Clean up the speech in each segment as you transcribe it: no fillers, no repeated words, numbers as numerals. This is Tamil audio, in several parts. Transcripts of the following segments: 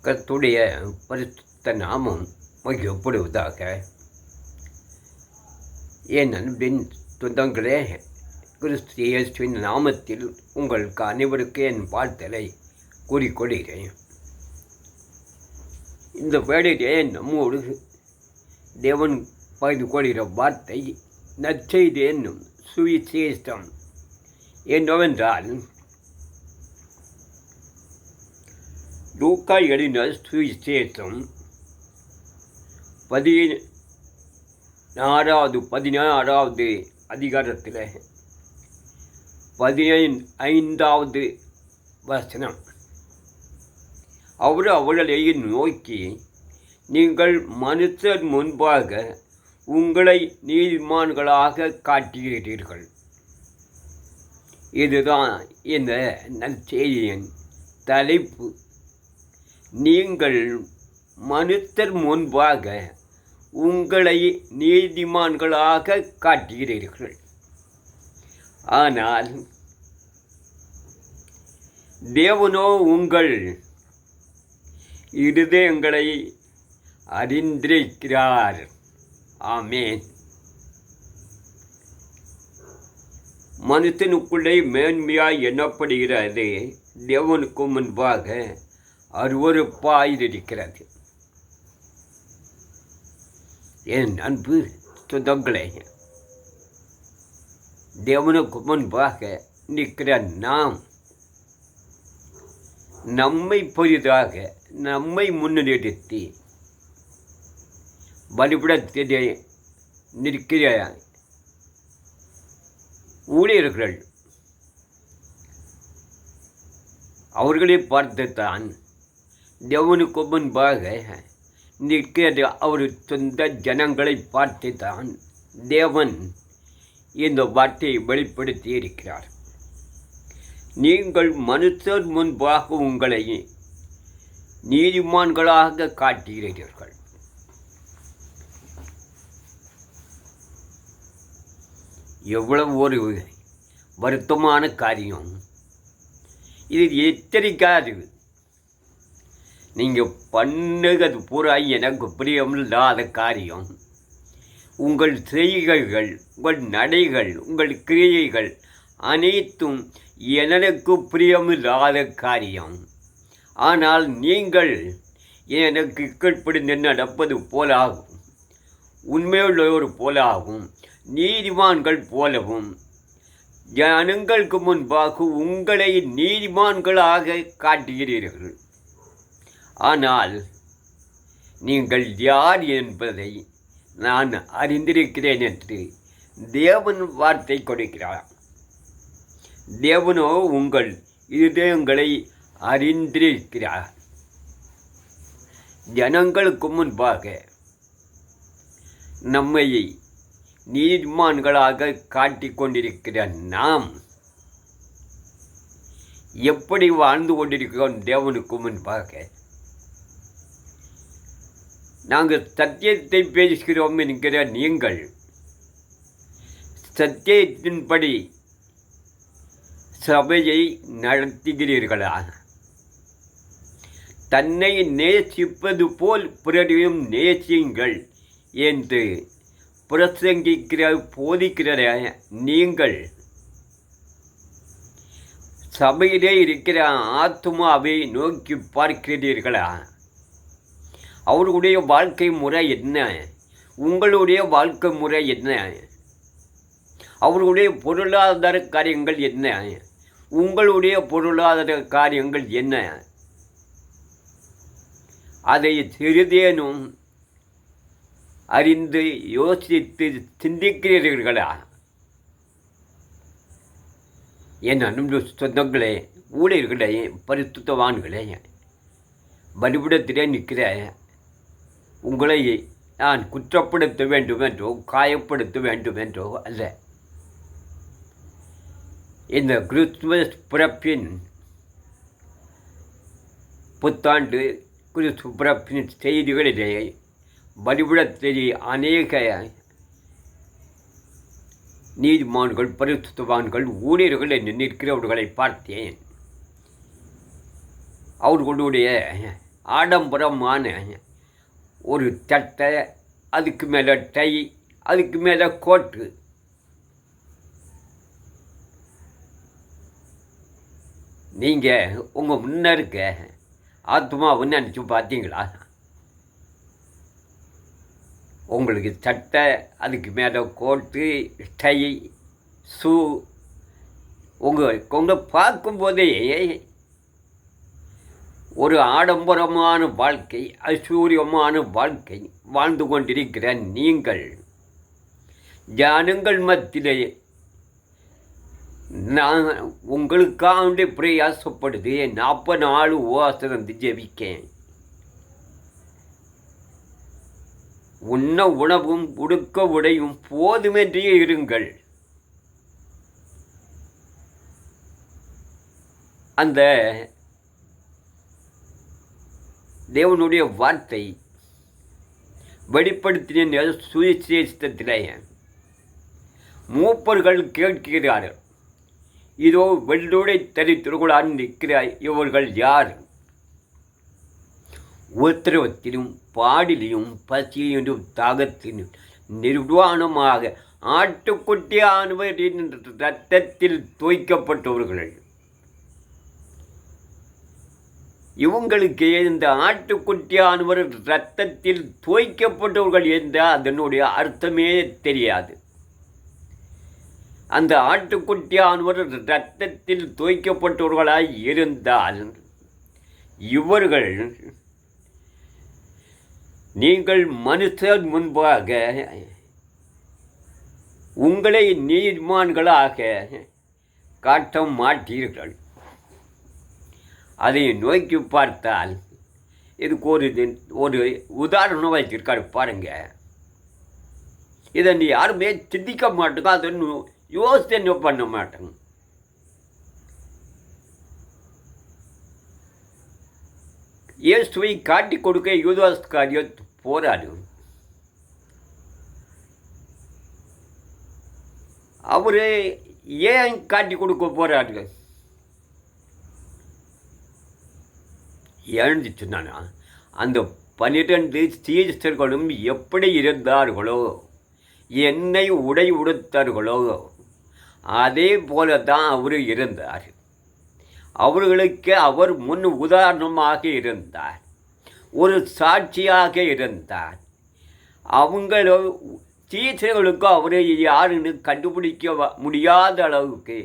கர்த்தருடைய பரிசுத்த நாமம் மகிழப்படுவதாக. என் அன்பின் சொந்தங்களே, கிறிஸ்து இயேசுவின் நாமத்தில் உங்களுக்கு அனைவருக்கு என் வாழ்த்தலை கூறிக்கொள்கிறேன். இந்த வேளையிலே நம்மோடு தேவன் பகிர்ந்து கொள்கிற வார்த்தை நற்செய்தி என்னும் சுவிசேஷம். என்னவென்றால், லூக்கா எழுதின சுவிசேஷம் 16வது அதிகாரத்தில் 15வது வசனம். அவர்களை நோக்கி, நீங்கள் மனுஷர் முன்பாக உங்களை நீதிமான்களாக காட்டுகிறீர்கள். இதுதான் இந்த நற்செய்தியின் தலைப்பு. நீங்கள் மனுஷர் முன்பாக உங்களை நீதிமான்களாக காட்டுகிறீர்கள். ஆனால் தேவனோ உங்கள் இருதயங்களை அறிந்திருக்கிறார். ஆமென். மனுஷனுக்குள்ளே மேன்மையாய் எண்ணப்படுகிறது தேவனுக்கு முன்பாக அருவருப்பாயிருக்கிறது. என் அன்பு சொந்தங்களே, தேவனுக்கு முன்பாக நிற்கிற நாம் நம்மை பெரிதாக நம்மை முன்னிறுத்தி பலிபீடத்திலே நிற்கிற ஊழியர்கள் அவர்களை பார்த்துத்தான் தேவனுக்கு முன்பாக நிற்கிற அவர் சொந்த ஜனங்களை பார்த்துத்தான் தேவன் இந்த வார்த்தையை வெளிப்படுத்தி இருக்கிறார். நீங்கள் மனுஷர் முன்பாக உங்களை நீதிமான்களாக காட்டுகிறீர்கள். எவ்வளவு ஒரு வருத்தமான காரியம் இது! எச்சரிக்காது. நீங்கள் பண்ணுகிறது பூரா எனக்கு பிரியமில்லாத காரியம். உங்கள் செய்கைகள், உங்கள் நடைகள், உங்கள் கிரியைகள் அனைத்தும் எனக்கு பிரியமில்லாத காரியம். ஆனால் நீங்கள் எனக்கு கீழ்ப்படிந்து நடப்பது போலாகும், உண்மையுள்ளோர் போலாகும், நீதிமான்கள் போலவும் ஜனங்களுக்கு முன்பாக உங்களை நீதிமான்களாக காட்டுகிறீர்கள். ஆனால் நீங்கள் யார் என்பதை நான் அறிந்திருக்கிறேன் என்று தேவன் வார்த்தை கொடுக்கிறார். தேவனோ உங்கள் இதயங்களை அறிந்திருக்கிறார். ஜனங்களுக்கு முன்பாக நம்மை நீதிமான்களாக காட்டிக்கொண்டிருக்கிற நாம் எப்படி வாழ்ந்து கொண்டிருக்கிறோம் தேவனுக்கு முன்பாக? நாங்கள் சத்தியத்தை பேசுகிறோம் என்கிற நீங்கள் சத்தியத்தின்படி சபையை நடத்துகிறீர்களா? தன்னை நேசிப்பது போல் பிறரையும் நேசியுங்கள் என்று பிரசங்கிக்கிற போதிக்கிற நீங்கள் சபையிலே இருக்கிற ஆத்மாவை நோக்கி பார்க்கிறீர்களா? அவர்களுடைய வாழ்க்கை முறை என்ன? உங்களுடைய வாழ்க்கை முறை என்ன? அவர்களுடைய பொருளாதார காரியங்கள் என்ன? உங்களுடைய பொருளாதார காரியங்கள் என்ன? அதை சிறிதேனும் அறிந்து யோசித்து சிந்திக்கிறீர்களா? என் அன்பு சொந்தங்களே, ஊழியர்களே, பரிசுத்தவான்களே, பலிபீடத்திலே நிற்கிற உங்களை நான் குற்றப்படுத்த வேண்டும் என்றோ காயப்படுத்த வேண்டும் என்றோ அல்ல. இந்த கிறிஸ்துமஸ் பிறப்பின் புத்தாண்டு கிறிஸ்து பிறப்பின் செய்திகளிலே பலிபீடத்திலே அநேக நீதிமான்கள், பரிசுத்தவான்கள், ஊழியர்கள் என்று நிற்கிறவர்களை பார்த்தேன். அவர்களுடைய ஆடம்பரமான ஒரு சட்டை, அதுக்கு மேலே டை, அதுக்கு மேலே கோட்டு. நீங்கள் உங்கள் முன்ன இருக்க ஆத்மாவை நினச்சி பார்த்தீங்களா? உங்களுக்கு சட்டை, அதுக்கு மேலே கோட்டு, டை, ஷூ, உங்களை பார்க்கும்போதே ஒரு ஆடம்பரமான வாழ்க்கை, ஐஸ்வர்யமான வாழ்க்கை வாழ்ந்து கொண்டிருக்கிற நீங்கள் ஜனங்கள் மத்தியிலே நான் உங்களுக்காக பிரயாசப்படுது 40 நாள் உபவாசம் ஜெபிக்கேன். உண்ண உணவும் உடுக்க உடையும் போதுமென்றே இருங்கள். அந்த தேவனுடைய வார்த்தை வெளிப்படுத்தின சுவிசேஷத்தில் மூப்பர்கள் கேட்கிறார்கள், இதோ வெள்ளோடை தரித்திருக்குள்ளான் நிற்கிற இவர்கள் யார்? உத்திரவத்திலும் பாடிலையும் பசியிலும் தாகத்திலும் நிர்வாணமாக ஆட்டுக்குட்டியானவரின் இரத்தத்தில் தோய்க்கப்பட்டவர்கள். இவங்களுக்கு இந்த ஆட்டுக்குட்டியானவர் இரத்தத்தில் தோய்க்கப்பட்டவர்கள் என்ற அதனுடைய அர்த்தமே தெரியாது. அந்த ஆட்டுக்குட்டியானவர் இரத்தத்தில் தோய்க்கப்பட்டவர்களாய் இருந்தால் இவர்கள் நீங்கள் மனுஷர் முன்பாக உங்களை நீதிமான்களாக காட்ட மாட்டீர்கள். அதை நோக்கி பார்த்தால் இதுக்கு ஒரு உதாரணம் வச்சிருக்காரு பாருங்க. இதை நீ யாருமே சிந்திக்க மாட்டேங்க, அதை யோசனை பண்ண மாட்டேங்க. இயேசுவை காட்டி கொடுக்க யூதாஸ்காரியோத் போராடும். அவரு ஏன் காட்டி கொடுக்க போறாரு? ஏன்னு சொன்னானா, அந்த 12 சீஷர்களும் எப்படி இருந்தார்களோ, என்னை உடை உடுத்தார்களோ அதே போல தான் அவர் இருந்தார். அவர்களுக்கு அவர் முன் உதாரணமாக இருந்தார், ஒரு சாட்சியாக இருந்தார். அவங்கள சீஷர்களுக்கு அவரை யாருன்னு கண்டுபிடிக்க முடியாத அளவுக்கு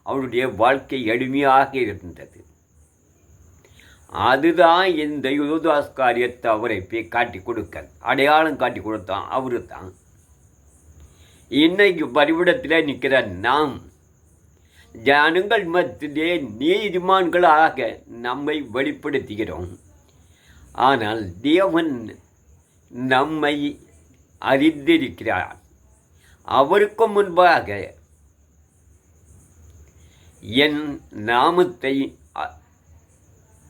அவருடைய வாழ்க்கை எளிமையாக இருந்தது. அதுதான் இந்த யூதாஸ் காரியத்தை அவரை போய் காட்டி கொடுக்க அடையாளம் காட்டி கொடுத்தான் அவரு தான். இன்னைக்கு பரிவிடத்தில் நிற்கிற நாம் ஜனங்கள் மத்தியிலே நீதிமான்களாக நம்மை வெளிப்படுத்துகிறோம். ஆனால் தேவன் நம்மை அறிந்திருக்கிறார். அவருக்கு முன்பாக என் நாமத்தை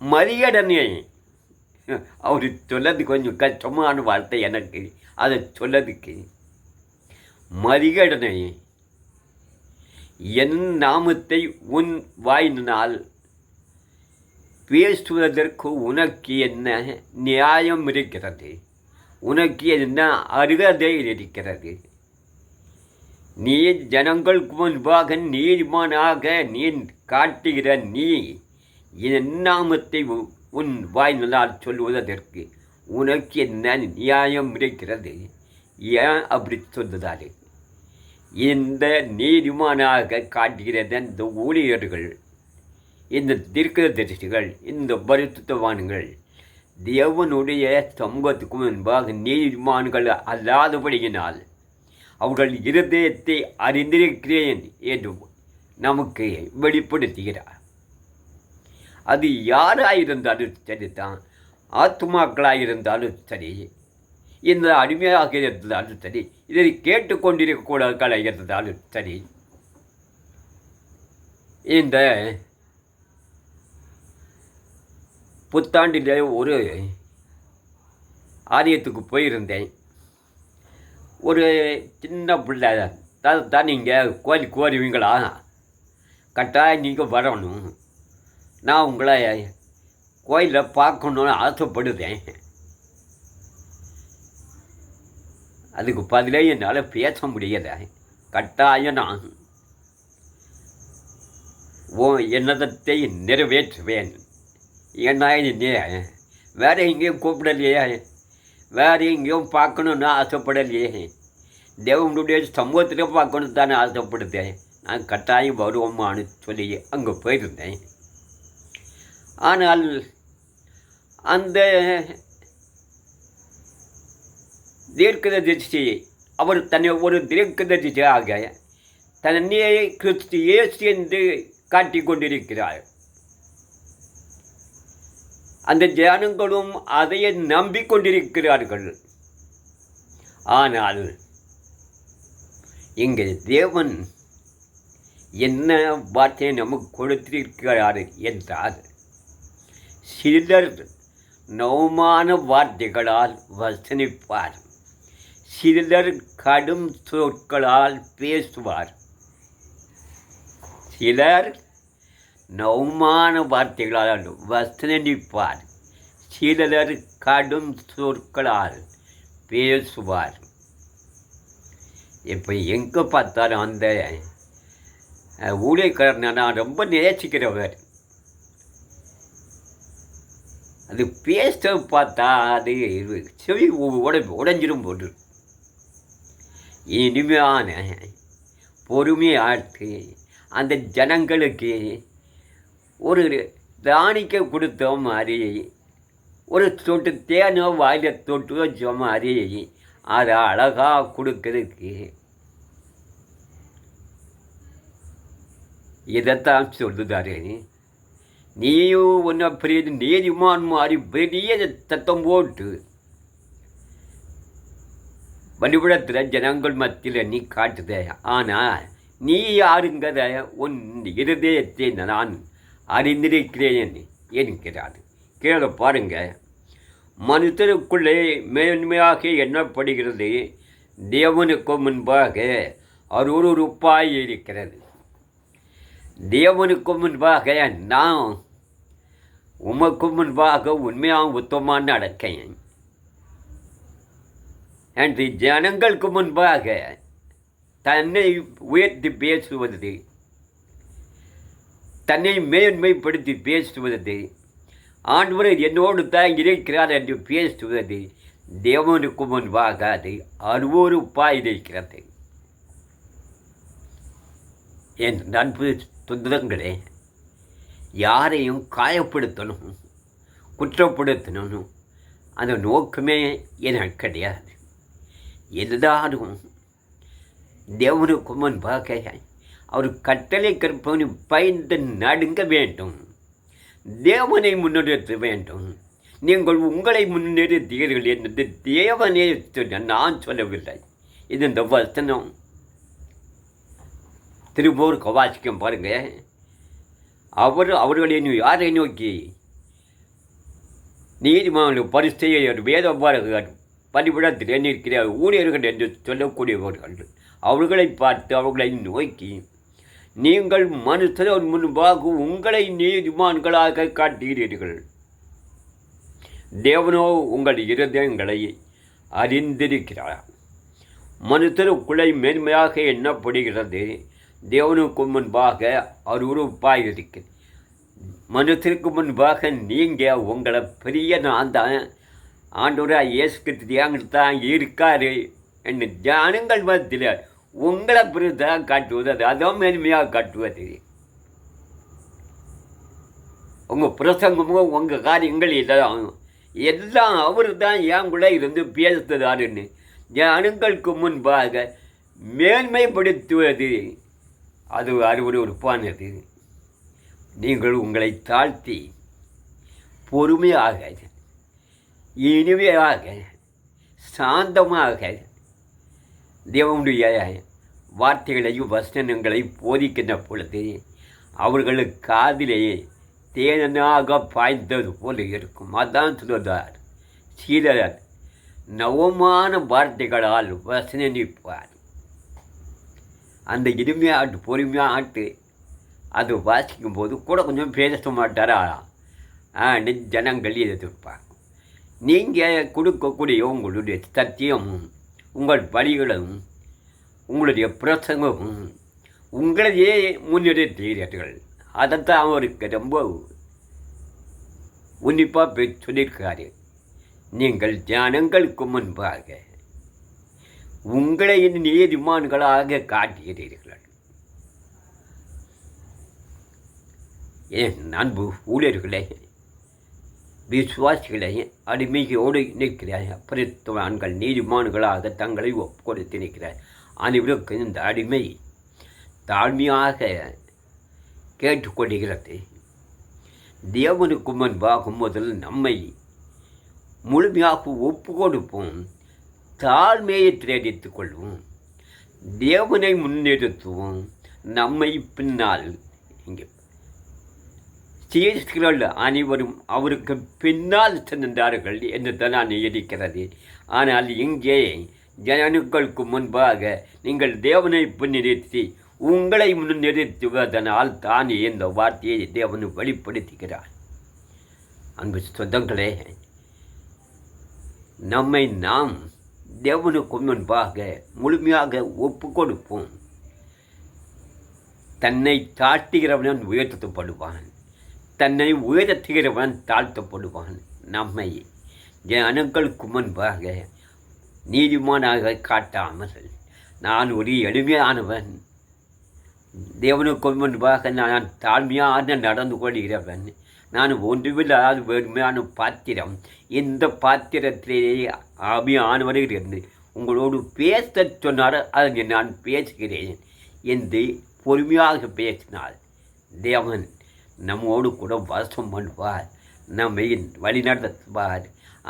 மரியடனே, அவர் சொல்லது கொஞ்சம் கஷ்டமான வார்த்தை எனக்கு, அதை சொல்லதுக்கு மரியடனே என் நாமத்தை உன் வாயினால் பேசுவதற்கு உனக்கு என்ன நியாயம் இருக்கிறது? உனக்கு என்ன அருகதை இருக்கிறது? நீ ஜனங்களுக்கு முன்பாக நீதிமானாக நீ காட்டுகிற நீ என் நாமத்தை உன் வாயினால் சொல்வதற்கு உனக்கு என்ன நியாயம் இருக்கிறது? ஏன் அப்படி சொல்லுதாரு? இந்த நீதிமானாக காட்டுகிறது இந்த ஊழியர்கள், இந்த தீர்க்கதரிசிகள், இந்த பரிசுத்தவான்கள் தேவனுடைய சமூகத்துக்கு முன்பாக நீதிமான்கள் அல்லாதபடியினால் அவர்கள் இருதயத்தை அறிந்திருக்கிறேன் என்று நமக்கு வெளிப்படுத்துகிறார். அது யாராயிருந்தாலும் சரி தான், ஆத்மாக்களாயிருந்தாலும் சரி, இந்த அடிமையாக இருந்தாலும் சரி, இதை கேட்டுக்கொண்டிருக்கக்கூடாத இருந்தாலும் சரி. இந்த புத்தாண்டில் ஒரு ஆலயத்துக்கு போயிருந்தேன். ஒரு சின்ன பிள்ளை தான், நீங்கள் கோயிலுக்கு வருவீங்களா? கட்டாயம் நீங்கள் வரணும், நான் உங்களை கோயிலில் பார்க்கணுன்னு ஆசைப்படுதேன். அதுக்கு பதிலே என்னால் பேச முடியலை. கட்டாயம் நான் எண்ணத்தை நிறைவேற்றுவேன். ஏன்னா இது வேறு எங்கேயும் கூப்பிடலையே, வேறு எங்கேயும் பார்க்கணுன்னு ஆசைப்படலையே, தேவனுடைய சமூகத்தில் பார்க்கணும் தானே ஆசைப்படுத்தேன். நான் கட்டாயம் வருவோமான்னு சொல்லி அங்கே போயிருந்தேன். ஆனால் அந்த தீர்க்கதரிசி அவர் தன்னை ஒரு தீர்க்கதரிசியாக தன்னை கிறிஸ்து இயேசு என்று காட்டிக் கொண்டிருக்கிறார். அந்த ஜனங்களும் அதையே நம்பிக்கொண்டிருக்கிறார்கள். ஆனால் இங்கே தேவன் என்ன வார்த்தையை நமக்கு கொடுத்திருக்கிறார் என்றால், சிலர் நவமான வார்த்தைகளால் வசனிப்பார், சிலர் கடும் சொற்களால் பேசுவார். சிலர் நவமான வார்த்தைகளால் வசனிப்பார், சிலர் கடும் சொற்களால் பேசுவார். இப்போ எங்கே பார்த்தாலும் அந்த ஊழியக்காரனை நான் ரொம்ப நேசிக்கிறவர். அது பேச பார்த்தா அது செவி உடைஞ்சிடும் போது. இனிமையான பொறுமையாட்டு அந்த ஜனங்களுக்கு ஒரு தானிக்க கொடுத்த மாதிரி, ஒரு சொட்டு தேனோ வாயில தொட்டு வச்ச மாதிரி அதை அழகாக கொடுக்கறதுக்கு இதைத்தான் சொல்லுதாரு. நீயும் ஒன்றை பெரிய நீதிமான் மாதிரி பெரிய சத்தம் போட்டு வழிபடத்தில் ஜனங்கள் மத்தியில் நீ காட்டுத. ஆனால் நீ யாருங்கிறத உன் இருதயத்தை நான் அறிந்திருக்கிறேன் என்கிறார். கீழே பாருங்க, மனுஷருக்குள்ளே மேன்மையாக எண்ணப்படுகிறது, தேவனுக்கு முன்பாக அருவருப்பாய் இருக்கிறது. தேவனுக்கு முன்பாக நான் உமக்கு முன்பாக உண்மையாக உத்தமாக நடக்கேன் என்று ஜனங்களுக்கு முன்பாக தன்னை உயர்த்தி பேசுவது, தன்னை மேன்மைப்படுத்தி பேசுவது, ஆண்டவர் என்னோடு தான் இருக்கிறார் என்று பேசுவது தேவனுக்கு முன்பாக அது அருவருப்பாய் இருக்கிறது. என் நண்பு துன்பங்களே, யாரையும் காயப்படுத்தணும், குற்றப்படுத்தணும் அந்த நோக்கமே எனக்கு கிடையாது. எல்லாரும் தேவனுக்கு முன்பாக அவர் கட்டளை கற்பனை பயந்து நடுங்க வேண்டும், தேவனை முன்னிறுத்த வேண்டும். நீங்கள் உங்களை முன்னிறுத்தீர்கள் என்பது தேவனே சொன்ன, நான் சொல்லவில்லை. இது இந்த வசனம் திருப்பூர் கவாசிக்கம் பாருங்க. அவர்களை யாரை நோக்கி? நீதிமன்ற பரிசையர், வேதபாரகர், பலிபீடத்தில் நிற்கிற ஊழியர்கள் என்று சொல்லக்கூடியவர்கள் அவர்களை பார்த்து அவர்களை நோக்கி, நீங்கள் மனுஷர் முன்பாக உங்களை நீதிமான்களாக காட்டுகிறீர்கள், தேவனோ உங்கள் இருதயங்களை அறிந்திருக்கிறார். மனுஷருக்குள்ளே மேன்மையாக எண்ணப்படுகிறது, தேவனுக்கு முன்பாக அருவருப்பாய் இருக்கு. மனுஷருக்கு முன்பாக நீங்கள் உங்களை பெரிய நான் தான் ஆண்டவராக இயேசு கிறிஸ்து தான் இருக்காரு என்று ஜனங்கள் மத்தியில் உங்களை பெருதாக காட்டுவது, அது அதான் மேன்மையாக காட்டுவது. உங்கள் பிரசங்கமும் உங்கள் காரியங்கள் எல்லாம் அவர் தான் என் கூட இருந்து பேசுதாருன்னு ஜனங்களுக்கு முன்பாக மேன்மைப்படுத்துவது அது அருவருப்பானது. நீங்கள் உங்களை தாழ்த்தி பொறுமையாக, இனிமையாக, சாந்தமாக தேவனுடைய வார்த்தைகளையும் வசனங்களை போதிக்கின்ற பொழுது அவர்களுக்கு காதிலேயே தேனாக பாய்ந்தது போல இருக்கும். அதான் சொல்வதார், சிலர் நவமான வார்த்தைகளால் வசனிப்பார். அந்த இனிமையாட்டு பொறுமையாட்டு அது வாசிக்கும் போது கூட கொஞ்சம் பேச மாட்டாரா, ஜனங்கள் எதிர்ப்பாங்க. நீங்கள் கொடுக்கக்கூடிய உங்களுடைய சத்தியமும் உங்கள் வழிகளும் உங்களுடைய பிரசங்கமும் உங்களையே முன்னிறுத்தீர்கள். அதைத்தான் அவருக்கு ரொம்ப உன்னிப்பாக சொல்லியிருக்காரு. நீங்கள் ஜனங்களுக்கு முன்பாக உங்களை நீதிமான்களாக காட்டுகிறீர்கள். என் அன்பு ஊழியர்களே, விசுவாசிகளை அடிமையோடு நிற்கிறார். பரிசுத்தவான்கள் நீதிமான்களாக தங்களை கொடுத்து நிற்கிறார். அனைவருக்கு இந்த அடிமை தாழ்மையாக கேட்டுக்கொள்கிறது. தேவனுக்கு முன்பாக முதல் நம்மை முழுமையாக ஒப்பு கொடுப்போம். தாழ்மையை தேடித்துக் கொள்வோம். தேவனை முன்னிறுத்துவோம். நம்மை பின்னால் இங்கே சீர்கள் அனைவரும் அவருக்கு பின்னால் சென்றார்கள் என்று தான் இருக்கிறது. ஆனால் இங்கே ஜனங்களுக்கு முன்பாக நீங்கள் தேவனை முன்னிறுத்தி உங்களை முன்னிறுத்துவதனால் தான் இந்த வார்த்தையை தேவன் வெளிப்படுத்துகிறார். அன்பு சொந்தங்களே, நம்மை நாம் தேவனுக்கு முன்பாக முழுமையாக ஒப்பு கொடுப்போம். தன்னை தாழ்த்துகிறவன் உயர்த்தப்படுவான், தன்னை உயர்த்துகிறவன் தாழ்த்தப்படுவான். நம்மை ஜனங்களுக்கு முன்பாக நீதிமானாக காட்டாமல் நான் ஒரு எளிமையானவன், தேவனுக்கு முன்பாக நான் தாழ்மையாக நடந்து கொள்கிறவன், நான் ஒன்றுமில்லாத வெறுமையான பாத்திரம், இந்த பாத்திரத்திலேயே ஆவியானவர்கள் இருந்து உங்களோடு பேச சொன்னார், அதை நான் பேசுகிறேன் என்று பொறுமையாக பேசினால் தேவன் நம்மோடு கூட வாசம் பண்ணுவார், நம்மை வழிநடத்துவார்.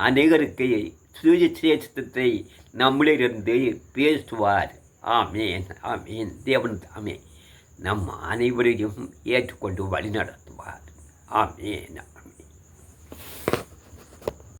அநேகருக்கு சுவிசேஷத்தை நம்மளிருந்து பேசுவார். ஆமேன், ஆமேன். தேவன் தாமே நம் அனைவரையும் ஏற்றுக்கொண்டு வழிநடத்துவார். ஆமேன்.